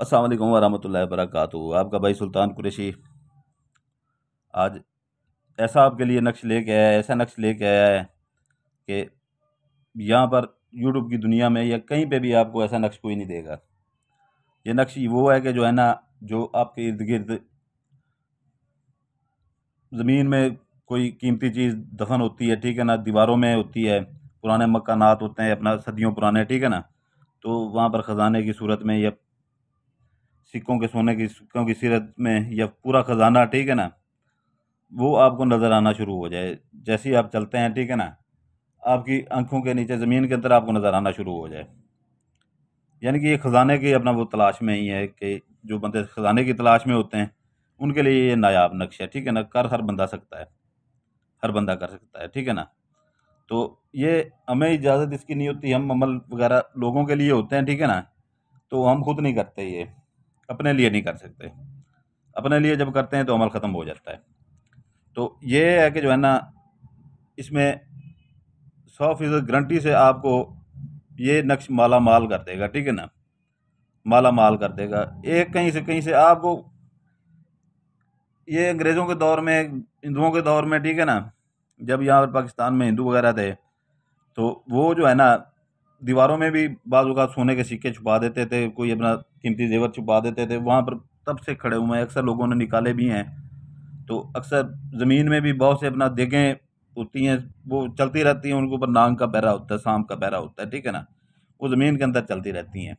अस्सलाम वालेकुम वरहमतुल्लाहि वबरकातुहू। आपका भाई सुल्तान कुरैशी आज ऐसा आपके लिए नक्श लेके आया है, ऐसा नक्श लेके आया है कि यहाँ पर यूट्यूब की दुनिया में या कहीं पे भी आपको ऐसा नक्श कोई नहीं देगा। ये नक्श वो है कि जो है ना, जो आपके इर्द गिर्द ज़मीन में कोई कीमती चीज़ दफन होती है, ठीक है ना, दीवारों में होती है, पुराने मकानात होते हैं अपना सदियों पुराने, ठीक है ना, तो वहाँ पर ख़जाने की सूरत में या सिक्कों के सोने की सिक्कों की सीरत में या पूरा ख़जाना, ठीक है ना, वो आपको नज़र आना शुरू हो जाए। जैसे ही आप चलते हैं, ठीक है ना, आपकी आँखों के नीचे ज़मीन के अंदर आपको नज़र आना शुरू हो जाए। यानी कि ये ख़जाने की अपना वो तलाश में ही है कि जो बंदे ख़जाने की तलाश में होते हैं, उनके लिए ये नायाब नक्श है, ठीक है ना। कर हर बंदा सकता है, हर बंदा कर सकता है, ठीक है ना। तो ये हमें इजाज़त इसकी नहीं होती, हम अमल वगैरह लोगों के लिए होते हैं, ठीक है ना, तो हम खुद नहीं करते ये, अपने लिए नहीं कर सकते। अपने लिए जब करते हैं तो अमल ख़त्म हो जाता है। तो ये है कि जो है ना, इसमें 100% गारंटी से आपको ये नक्श माला माल कर देगा, ठीक है ना, माला माल कर देगा। एक कहीं से आपको ये अंग्रेज़ों के दौर में, हिंदुओं के दौर में, ठीक है ना, जब यहाँ पर पाकिस्तान में हिंदू वगैरह थे, तो वो जो है ना, दीवारों में भी बाज़ औक़ात सोने के सिक्के छुपा देते थे, कोई अपना कीमती ज़ेवर छुपा देते थे। वहाँ पर तब से खड़े हुए हैं, अक्सर लोगों ने निकाले भी हैं। तो अक्सर ज़मीन में भी बहुत से अपना देखें होती हैं, वो चलती रहती हैं, उनके ऊपर नाग का पहरा होता है, सांप का पहरा होता है, ठीक है ना, वो ज़मीन के अंदर चलती रहती हैं।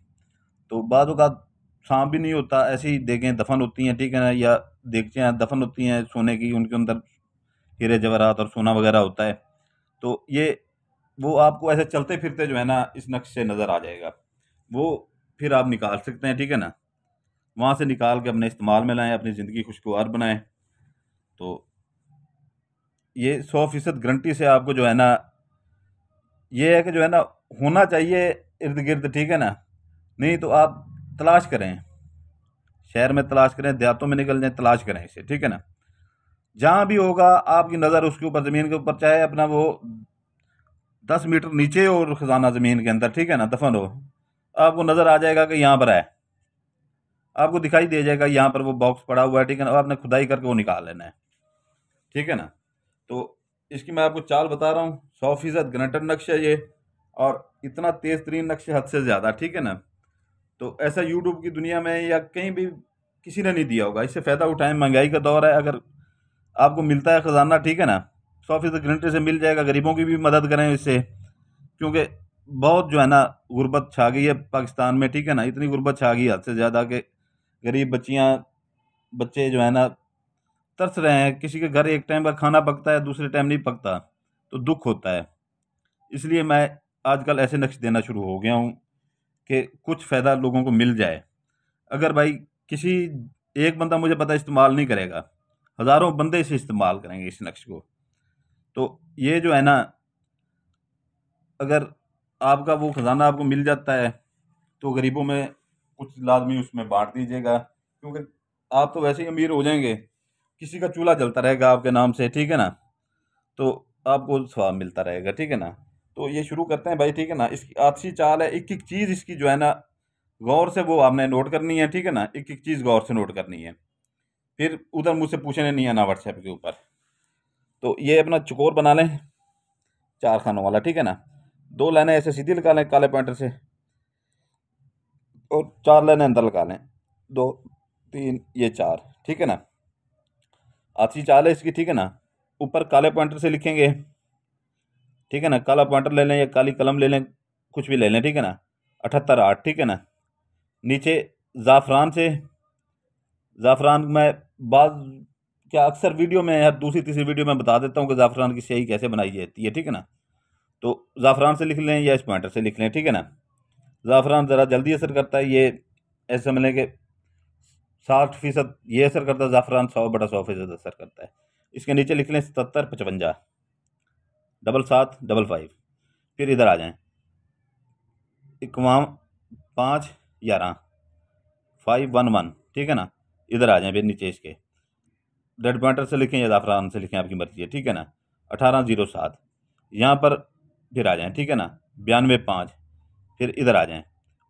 तो बाद औक़ात सांप भी नहीं होता, ऐसी ही देखें दफ़न होती हैं, ठीक है ना, या देगचियाँ दफ़न होती हैं सोने की, उनके अंदर हीरे जवाहरात और सोना वगैरह होता है। तो ये वो आपको ऐसे चलते फिरते जो है ना, इस नक्श से नज़र आ जाएगा। वो फिर आप निकाल सकते हैं, ठीक है ना, वहाँ से निकाल के अपने इस्तेमाल में लाएँ, अपनी ज़िंदगी खुशगवार बनाएँ। तो ये 100% गारंटी से आपको जो है ना, ये है कि जो है ना, होना चाहिए इर्द-गिर्द, ठीक है ना, नहीं तो आप तलाश करें, शहर में तलाश करें, देहातों में निकल जाएँ, तलाश करें इसे, ठीक है ना। जहाँ भी होगा आपकी नज़र उसके ऊपर, ज़मीन के ऊपर, चाहे अपना वो 10 मीटर नीचे हो और खजाना ज़मीन के अंदर, ठीक है ना, दफ़न हो, आपको नज़र आ जाएगा कि यहाँ पर है। आपको दिखाई दे जाएगा यहाँ पर वो बॉक्स पड़ा हुआ है, ठीक है ना, आपने खुदाई करके वो निकाल लेना है, ठीक है ना। तो इसकी मैं आपको चाल बता रहा हूँ, 100% गारंटेड नक्श है ये, और इतना तेज़ तरीन नक्श है, हद से ज़्यादा, ठीक है ना। तो ऐसा यूट्यूब की दुनिया में या कहीं भी किसी ने नहीं दिया होगा। इससे फ़ायदा उठाएँ, महँगाई का दौर है, अगर आपको मिलता है ख़जाना, ठीक है ना, 100% गारंटी से मिल जाएगा। गरीबों की भी मदद करें इससे, क्योंकि बहुत जो है ना, गुर्बत छा गई है पाकिस्तान में, ठीक है ना, इतनी गुर्बत छा गई है हद से ज़्यादा कि गरीब बच्चियाँ बच्चे जो है ना, तरस रहे हैं। किसी के घर एक टाइम का खाना पकता है, दूसरे टाइम नहीं पकता, तो दुःख होता है। इसलिए मैं आजकल ऐसे नक्श देना शुरू हो गया हूँ कि कुछ फ़ायदा लोगों को मिल जाए। अगर भाई किसी एक बंदा, मुझे पता है, इस्तेमाल नहीं करेगा, हज़ारों बंदे इसे इस्तेमाल करेंगे इस नक्श को। तो ये जो है ना, अगर आपका वो ख़जाना आपको मिल जाता है, तो गरीबों में कुछ लाज़मी उसमें बाँट दीजिएगा, क्योंकि आप तो वैसे ही अमीर हो जाएँगे, किसी का चूल्हा जलता रहेगा आपके नाम से, ठीक है ना, तो आपको सवाब मिलता रहेगा, ठीक है ना। तो ये शुरू करते हैं भाई, ठीक है ना। इसकी आखिरी चाल है, एक-एक चीज़ इसकी जो है ना, गौर से वो आपने नोट करनी है, ठीक है ना, एक-एक चीज़ गौर से नोट करनी है। फिर उधर मुझसे पूछने नहीं आना व्हाट्सएप के ऊपर। तो ये अपना चौकोर बना लें, 4 खानों वाला, ठीक है ना। 2 लाइनें ऐसे सीधी लगा लें काले पॉइंटर से, और 4 लाइनें अंदर लगा लें, 2, 3, ये 4, ठीक है ना। आखिरी चाल है इसकी, ठीक है ना। ऊपर काले पॉइंटर से लिखेंगे, ठीक है ना, काला पॉइंटर ले लें या काली कलम ले लें, कुछ भी ले लें, ठीक है ना। 78 8, ठीक है ना। नीचे ज़ाफ़रान से, ज़ाफ़रान में बाद क्या अक्सर वीडियो में, हर दूसरी तीसरी वीडियो में बता देता हूँ कि ज़ाफ़रान की स्याही कैसे बनाई जाती है, ठीक है ना। तो ज़ाफ़रान से लिख लें या इस पॉइंटर से लिख लें, ठीक है ना। ज़ाफ़रान ज़रा जल्दी असर करता है, ये ऐसे समझ लें कि 60% ये असर करता है ज़ाफ़रान, 100/100% असर करता है। इसके नीचे लिख लें 77 55, 7 7 5 5। फिर इधर आ जाएं, 51 5 11 5 1 1, ठीक है ना। इधर आ जाएं फिर नीचे इसके, रेड पॉइंटर से लिखें या ज़ाफ़रान से लिखें, आपकी मर्ज़ी है, ठीक है ना। 18 07, यहाँ पर फिर आ जाएं, ठीक है ना। 92 5, फिर इधर आ जाएं,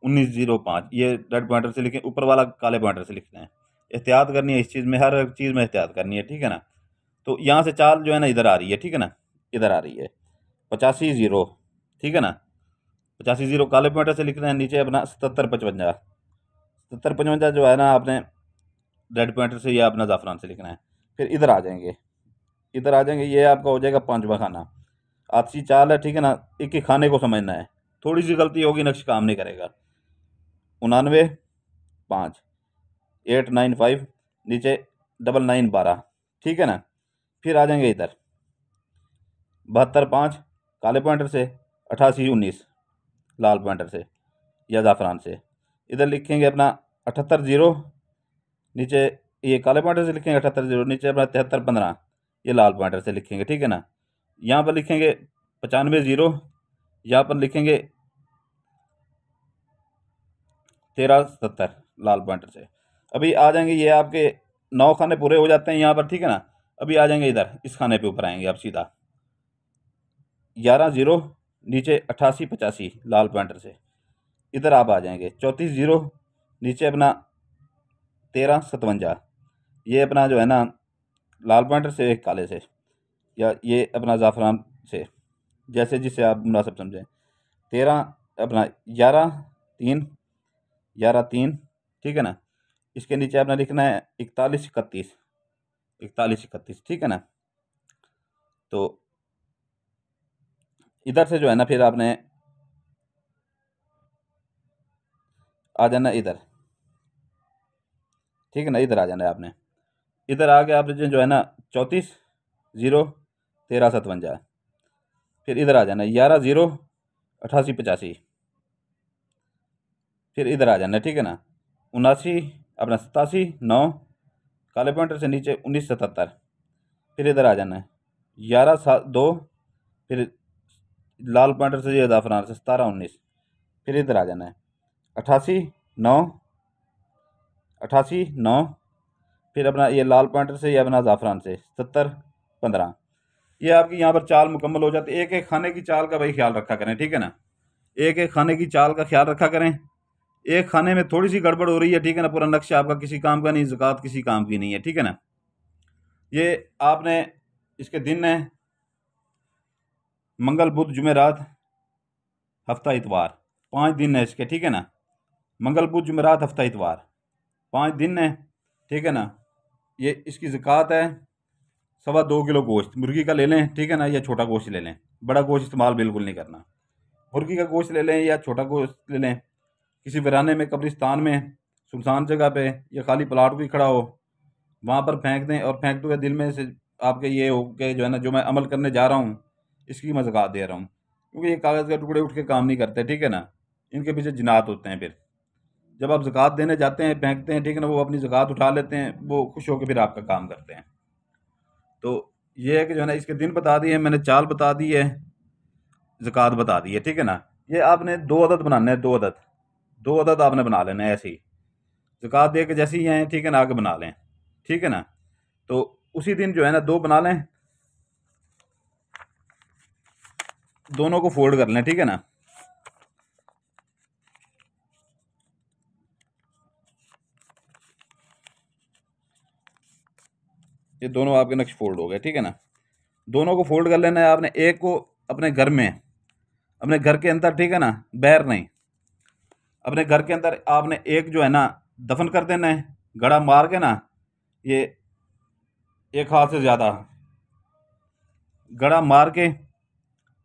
1905 ये रेड पॉइंटर से लिखें, ऊपर वाला काले पॉइंटर से लिखना है। एहतियात करनी है इस चीज़ में, हर चीज़ में एहतियात करनी है, ठीक है ना। तो यहाँ से चाल जो है ना इधर आ रही है, ठीक है ना, इधर आ रही है 85-0, ठीक है ना। 85-0 काले पॉइंटर से लिखना है, नीचे अपना 77-55, 77-55 जो है ना आपने रेड पॉइंटर से या अपना ज़ाफ़रान से लिखना है। फिर इधर आ जाएंगे, इधर आ जाएंगे, ये आपका हो जाएगा 5वां खाना। आपसी चाल है, ठीक है ना, एक एक खाने को समझना है, थोड़ी सी गलती होगी नक्श काम नहीं करेगा। 99-5, 895, नीचे 99-12, ठीक है ना। फिर आ जाएंगे इधर 72-5 काले पॉइंटर से, 88-19 लाल पॉइंटर से या ज़ाफ़रान से। इधर लिखेंगे अपना 78-0, नीचे ये काले पॉइंटर से लिखेंगे 78-0, नीचे अपना 73-15 ये लाल पॉइंटर से लिखेंगे, ठीक है ना। यहाँ पर लिखेंगे 95-0, यहाँ पर लिखेंगे 13-70 लाल पॉइंटर से। अभी आ जाएंगे, ये आपके 9 खाने पूरे हो जाते हैं यहाँ पर, ठीक है ना। अभी आ जाएंगे इधर, इस खाने पे ऊपर आएंगे आप सीधा 11-0, नीचे 88-85 लाल पॉइंटर से। इधर आप आ जाएंगे 34-0, नीचे अपना 13-57 ये अपना जो है ना लाल पॉइंटर से, एक काले से, या ये अपना ज़ाफ़रान से, जैसे जिससे आप मुनासिब समझें। 13 अपना 11-3, 11-3, ठीक है ना। इसके नीचे अपना लिखना है 41-31, 41-31, ठीक है ना। तो इधर से जो है ना फिर आपने आ जाना इधर, ठीक है ना, इधर आ जाना है आपने। इधर आके आपने जो है ना 34-0, 13-57, फिर इधर आ जाना 11-0, 88-85, फिर इधर आ जाना, ठीक है ना। 79 अपना 87-9 काले पॉइंटर से, नीचे 19-77, फिर इधर आ जाना है 11-2, फिर लाल पॉइंटर से ये ज़ाफ़रान से 17-19, फिर इधर आ जाना है 88-9, 88-9, फिर अपना ये लाल पॉइंटर से, ये अपना ज़ाफ़रान से 70-15। ये आपकी यहाँ पर चाल मुकम्मल हो जाती है। एक एक खाने की चाल का भाई ख्याल रखा करें, ठीक है ना, एक एक खाने की चाल का ख्याल रखा करें। एक खाने में थोड़ी सी गड़बड़ हो रही है, ठीक है ना, पूरा नक्शा आपका किसी काम का नहीं, ज़कात किसी काम की नहीं है, ठीक है ना। ये आपने इसके दिन है मंगल बुध जुमेरात हफ्ता इतवार, 5 दिन है इसके, ठीक है ना। मंगल बुध जुमेरात हफ्ता इतवार 5 दिन है, ठीक है ना। ये इसकी ज़कात है 2.25 किलो गोश्त मुर्गी का ले लें, ठीक है ना, या छोटा गोश्त ले लें, बड़ा गोश्त इस्तेमाल बिल्कुल नहीं करना। मुर्गी का गोश्त ले लें या छोटा गोश्त ले लें, किसी वीराने में, कब्रिस्तान में, सुनसान जगह पे, या खाली प्लाट भी खड़ा हो वहाँ पर फेंक दें, और फेंकते हुए दिल में से आपके ये हो कि जो है ना, जो मैं अमल करने जा रहा हूँ इसकी मैं ज़कात दे रहा हूँ। क्योंकि ये कागज़ के टुकड़े उठ के काम नहीं करते, ठीक है ना, इनके पीछे जिनात होते हैं। फिर जब आप ज़कात देने जाते हैं, फेंकते हैं, ठीक है ना, वो अपनी ज़कात उठा लेते हैं, वो खुश होकर फिर आपका काम करते हैं। तो ये है कि जो है ना, इसके दिन बता दिए मैंने, चाल बता दी है, ज़कात बता दी है, ठीक है ना। ये आपने 2 अदद बनाने हैं, 2 अदद, 2 अदद आपने बना लेना है ऐसे ही, ज़कात दे के जैसे ही हैं, ठीक है ना, आगे बना लें, ठीक है ना। तो उसी दिन जो है ना 2 बना लें, दोनों को फोल्ड कर लें, ठीक है ना। ये दोनों आपके नक्श फोल्ड हो गए, ठीक है ना। दोनों को फोल्ड कर लेना है आपने, एक को अपने घर में, अपने घर के अंदर, ठीक है ना, बाहर नहीं, अपने घर के अंदर आपने एक जो है ना दफन कर देना है, गड़ा मार के ना, ये एक हाथ से ज़्यादा गड़ा मार के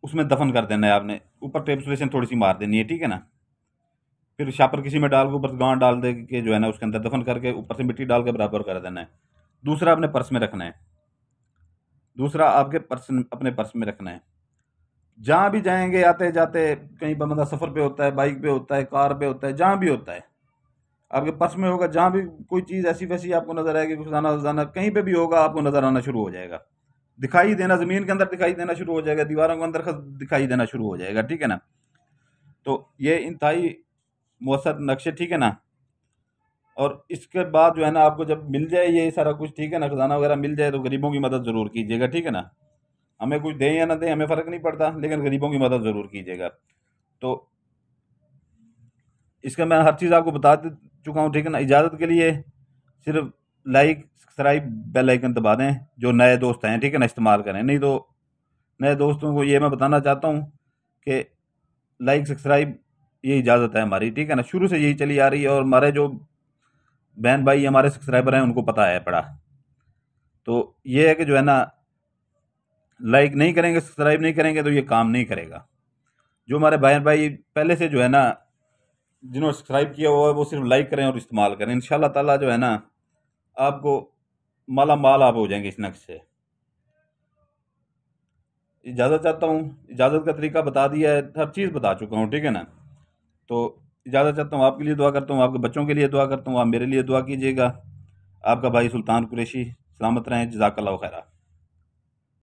उसमें दफन कर देना है आपने, ऊपर टेप सुलेशन थोड़ी सी मार देनी है, ठीक है ना। फिर शापर किसी में डाल के ऊपर गांठ डाल दे के जो है ना उसके अंदर दफन करके ऊपर से मिट्टी डाल के बराबर कर देना है। दूसरा अपने पर्स में रखना है, दूसरा आपके पर्स, अपने पर्स में रखना है। जहाँ भी जाएंगे, आते जाते, कहीं पर बंदा सफ़र पे होता है, बाइक पे होता है, कार पे होता है, जहाँ भी होता है आपके पर्स में होगा। जहाँ भी कोई चीज़ ऐसी वैसी आपको नज़र आएगी, खजाना वजाना कहीं पे भी होगा, आपको नज़र आना शुरू हो जाएगा, दिखाई देना, ज़मीन के अंदर दिखाई देना शुरू हो जाएगा, दीवारों के अंदर दिखाई देना शुरू हो जाएगा, ठीक है ना। तो ये इंतहाई मौसर नक्शे, ठीक है ना। और इसके बाद जो है ना आपको जब मिल जाए ये सारा कुछ, ठीक है ना, खजाना वगैरह मिल जाए, तो गरीबों की मदद ज़रूर कीजिएगा, ठीक है ना। हमें कुछ दें या ना दें हमें फ़र्क नहीं पड़ता, लेकिन गरीबों की मदद ज़रूर कीजिएगा। तो इसका मैं हर चीज़ आपको बता चुका हूँ, ठीक है ना। इजाज़त के लिए सिर्फ लाइक सब्सक्राइब बेल आइकन दबा दें, जो नए दोस्त हैं, ठीक है ना, इस्तेमाल करें। नहीं तो नए दोस्तों को ये मैं बताना चाहता हूँ कि लाइक सब्सक्राइब ये इजाज़त है हमारी, ठीक है ना, शुरू से यही चली आ रही है और हमारे जो बहन भाई हमारे सब्सक्राइबर हैं उनको पता है पड़ा। तो ये है कि जो है ना, लाइक नहीं करेंगे, सब्सक्राइब नहीं करेंगे तो ये काम नहीं करेगा। जो हमारे बहन भाई पहले से जो है ना, जिन्होंने सब्सक्राइब किया हुआ है, वो सिर्फ लाइक करें और इस्तेमाल करें। इंशाल्लाह ताला जो है ना, आपको माला माल आप हो जाएंगे इस नक्श से। इजाज़त चाहता हूँ, इजाज़त का तरीका बता दिया है, हर चीज़ बता चुका हूँ, ठीक है ना। तो इजाज़त चाहता हूँ, आपके लिए दुआ करता हूँ, आपके बच्चों के लिए दुआ करता हूँ, आप मेरे लिए दुआ कीजिएगा। आपका भाई सुल्तान कुरैशी, सलामत रहें, जज़ाकल्लाहु खैरा।